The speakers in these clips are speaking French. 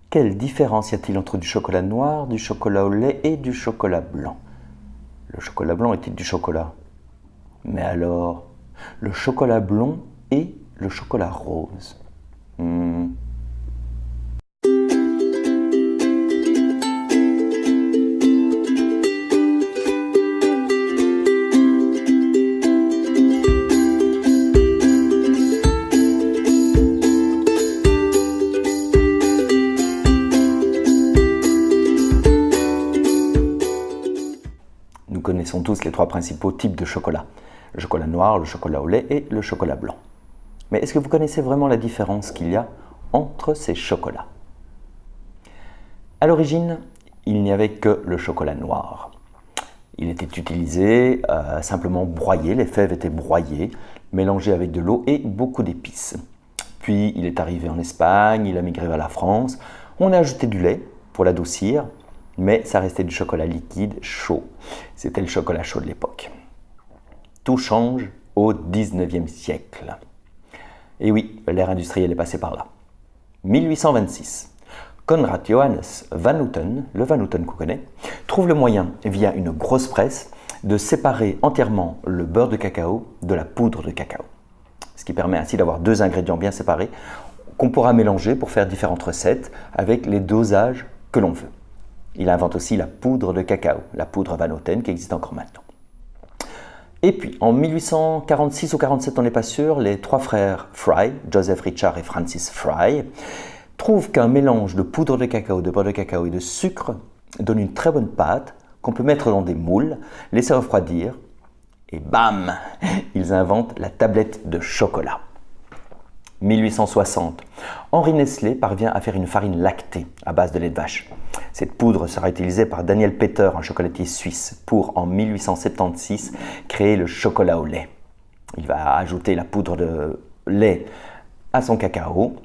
Quelle différence y a-t-il entre du chocolat noir, du chocolat au lait et du chocolat blanc? Le chocolat blanc est-il du chocolat? Mais alors, le chocolat blond et le chocolat rose. Nous connaissons tous les trois principaux types de chocolat. Le chocolat noir, le chocolat au lait et le chocolat blanc. Mais est-ce que vous connaissez vraiment la différence qu'il y a entre ces chocolats? À l'origine, il n'y avait que le chocolat noir. Il était utilisé simplement broyé, les fèves étaient broyées, mélangées avec de l'eau et beaucoup d'épices. Puis il est arrivé en Espagne, il a migré vers la France. On a ajouté du lait pour l'adoucir, mais ça restait du chocolat liquide chaud. C'était le chocolat chaud de l'époque. Tout change au 19e siècle. Et oui, l'ère industrielle est passée par là. 1826. Konrad Johannes van Houten, le Van Houten qu'on connaît, trouve le moyen, via une grosse presse, de séparer entièrement le beurre de cacao de la poudre de cacao. Ce qui permet ainsi d'avoir deux ingrédients bien séparés qu'on pourra mélanger pour faire différentes recettes avec les dosages que l'on veut. Il invente aussi la poudre de cacao, la poudre Van Houten qui existe encore maintenant. Et puis, en 1846 ou 47, on n'est pas sûr, les trois frères Fry, Joseph Richard et Francis Fry, trouvent qu'un mélange de poudre de cacao, de beurre de cacao et de sucre donne une très bonne pâte qu'on peut mettre dans des moules, laisser refroidir, et bam, ils inventent la tablette de chocolat. 1860, Henri Nestlé parvient à faire une farine lactée à base de lait de vache. Cette poudre sera utilisée par Daniel Peter, un chocolatier suisse, pour, en 1876, créer le chocolat au lait. Il va ajouter la poudre de lait à son cacao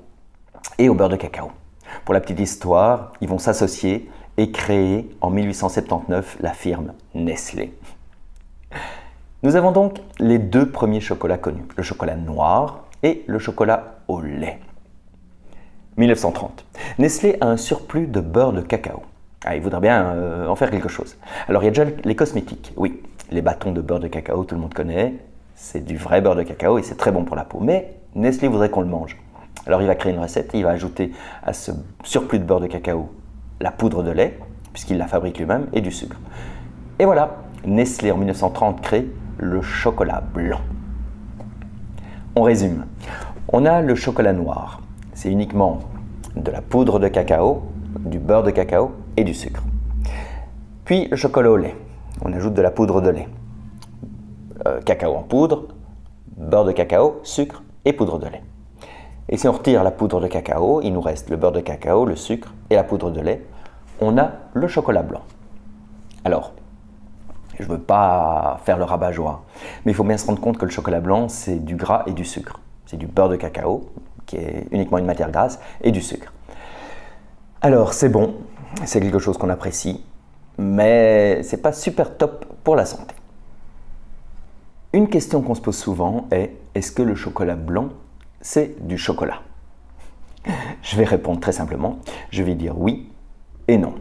et au beurre de cacao. Pour la petite histoire, ils vont s'associer et créer, en 1879, la firme Nestlé. Nous avons donc les deux premiers chocolats connus, le chocolat noir et le chocolat au lait. 1930. Nestlé a un surplus de beurre de cacao. Ah, il voudrait bien en faire quelque chose. Alors il y a déjà les cosmétiques. Oui, les bâtons de beurre de cacao, tout le monde connaît. C'est du vrai beurre de cacao et c'est très bon pour la peau. Mais Nestlé voudrait qu'on le mange. Alors il va créer une recette et il va ajouter à ce surplus de beurre de cacao la poudre de lait, puisqu'il la fabrique lui-même, et du sucre. Et voilà, Nestlé en 1930 crée le chocolat blanc. On résume. On a le chocolat noir. C'est uniquement de la poudre de cacao, du beurre de cacao et du sucre. Puis le chocolat au lait. On ajoute de la poudre de lait. Cacao en poudre, beurre de cacao, sucre et poudre de lait. Et si on retire la poudre de cacao, il nous reste le beurre de cacao, le sucre et la poudre de lait. On a le chocolat blanc. Alors, je ne veux pas faire le rabat-joie, mais il faut bien se rendre compte que le chocolat blanc, c'est du gras et du sucre. C'est du beurre de cacao, qui est uniquement une matière grasse, et du sucre. Alors, c'est bon, c'est quelque chose qu'on apprécie, mais ce n'est pas super top pour la santé. Une question qu'on se pose souvent est, est-ce que le chocolat blanc, c'est du chocolat? Je vais répondre très simplement, je vais dire oui et non.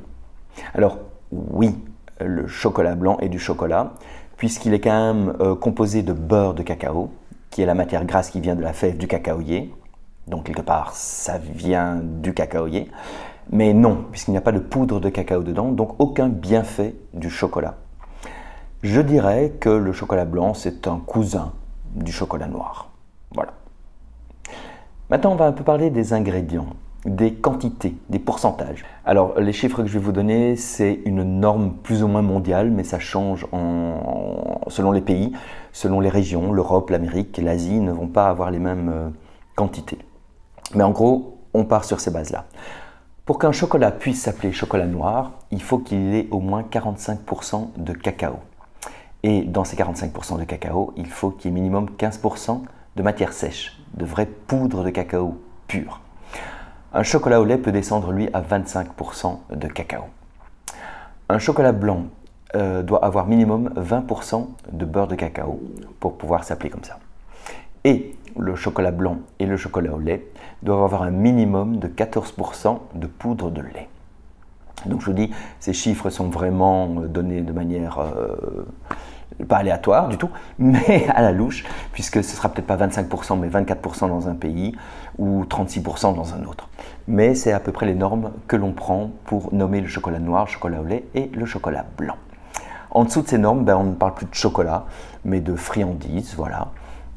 Alors, oui, le chocolat blanc est du chocolat, puisqu'il est quand même composé de beurre de cacao, qui est la matière grasse qui vient de la fève du cacaoyer. Donc quelque part, ça vient du cacaoyer. Mais non, puisqu'il n'y a pas de poudre de cacao dedans, donc aucun bienfait du chocolat. Je dirais que le chocolat blanc, c'est un cousin du chocolat noir. Voilà. Maintenant, on va un peu parler des ingrédients, des quantités, des pourcentages. Alors, les chiffres que je vais vous donner, c'est une norme plus ou moins mondiale, mais ça change selon les pays, selon les régions. L'Europe, l'Amérique, l'Asie ne vont pas avoir les mêmes quantités. Mais en gros, on part sur ces bases-là. Pour qu'un chocolat puisse s'appeler chocolat noir, il faut qu'il ait au moins 45% de cacao. Et dans ces 45% de cacao, il faut qu'il y ait minimum 15% de matière sèche, de vraie poudre de cacao pure. Un chocolat au lait peut descendre, lui, à 25% de cacao. Un chocolat blanc doit avoir minimum 20% de beurre de cacao pour pouvoir s'appeler comme ça. Et le chocolat blanc et le chocolat au lait doivent avoir un minimum de 14% de poudre de lait. Donc je vous dis, ces chiffres sont vraiment donnés de manière pas aléatoire du tout, mais à la louche, puisque ce sera peut-être pas 25%, mais 24% dans un pays ou 36% dans un autre. Mais c'est à peu près les normes que l'on prend pour nommer le chocolat noir, le chocolat au lait et le chocolat blanc. En dessous de ces normes, on ne parle plus de chocolat, mais de friandises, voilà.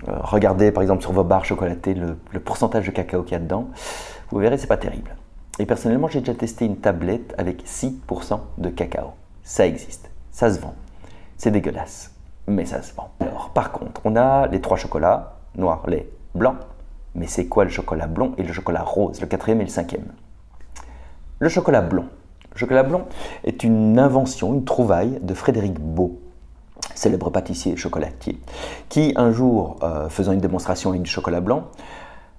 Regardez par exemple sur vos barres chocolatées le pourcentage de cacao qu'il y a dedans, vous verrez, c'est pas terrible. Et personnellement, j'ai déjà testé une tablette avec 6% de cacao. Ça existe, ça se vend. C'est dégueulasse, mais ça se vend. Alors, par contre, on a les 3 chocolats, noir, lait, blanc. Mais c'est quoi le chocolat blanc et le chocolat rose, le 4e et le 5e? Le chocolat blanc. Le chocolat blanc est une invention, une trouvaille de Frédéric Baud, célèbre pâtissier et chocolatier, qui un jour, faisant une démonstration avec du chocolat blanc,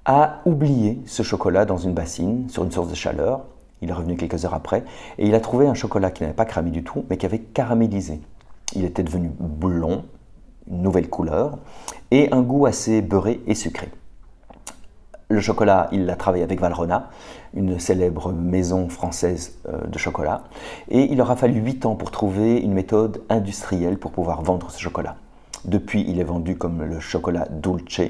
a oublié ce chocolat dans une bassine, sur une source de chaleur. Il est revenu quelques heures après et il a trouvé un chocolat qui n'avait pas cramé du tout, mais qui avait caramélisé. Il était devenu blond, une nouvelle couleur, et un goût assez beurré et sucré. Le chocolat, il l'a travaillé avec Valrhona, une célèbre maison française de chocolat, et il aura fallu 8 ans pour trouver une méthode industrielle pour pouvoir vendre ce chocolat. Depuis, il est vendu comme le chocolat dulce.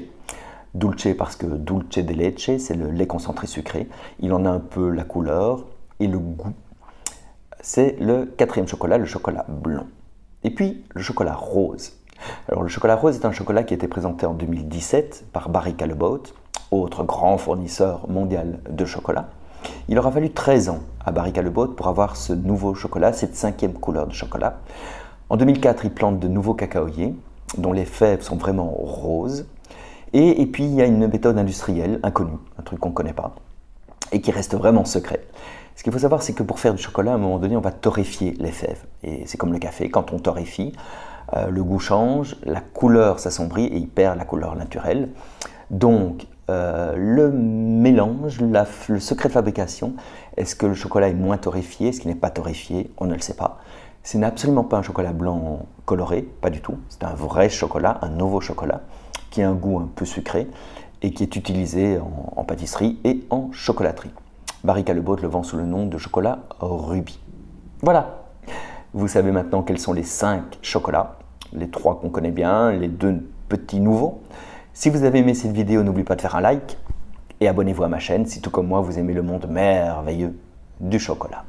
Dulce parce que dulce de leche, c'est le lait concentré sucré. Il en a un peu la couleur et le goût. C'est le 4e chocolat, le chocolat blanc. Et puis, le chocolat rose. Alors, le chocolat rose est un chocolat qui a été présenté en 2017 par Barry Callebaut, autre grand fournisseur mondial de chocolat. Il aura fallu 13 ans à Barry Callebaut pour avoir ce nouveau chocolat, cette 5e couleur de chocolat. En 2004, il plante de nouveaux cacaoyers, dont les fèves sont vraiment roses. Et puis, il y a une méthode industrielle inconnue, un truc qu'on ne connaît pas, et qui reste vraiment secret. Ce qu'il faut savoir, c'est que pour faire du chocolat, à un moment donné, on va torréfier les fèves. Et c'est comme le café, quand on torréfie, le goût change, la couleur s'assombrit et il perd la couleur naturelle. Donc, le mélange, le secret de fabrication, est-ce que le chocolat est moins torréfié, est-ce qu'il n'est pas torréfié? On ne le sait pas. Ce n'est absolument pas un chocolat blanc coloré, pas du tout. C'est un vrai chocolat, un nouveau chocolat, qui a un goût un peu sucré et qui est utilisé en pâtisserie et en chocolaterie. Barry Callebaut le vend sous le nom de chocolat Ruby. Voilà, vous savez maintenant quels sont les 5 chocolats, les 3 qu'on connaît bien, les 2 petits nouveaux. Si vous avez aimé cette vidéo, n'oubliez pas de faire un like et abonnez-vous à ma chaîne si tout comme moi vous aimez le monde merveilleux du chocolat.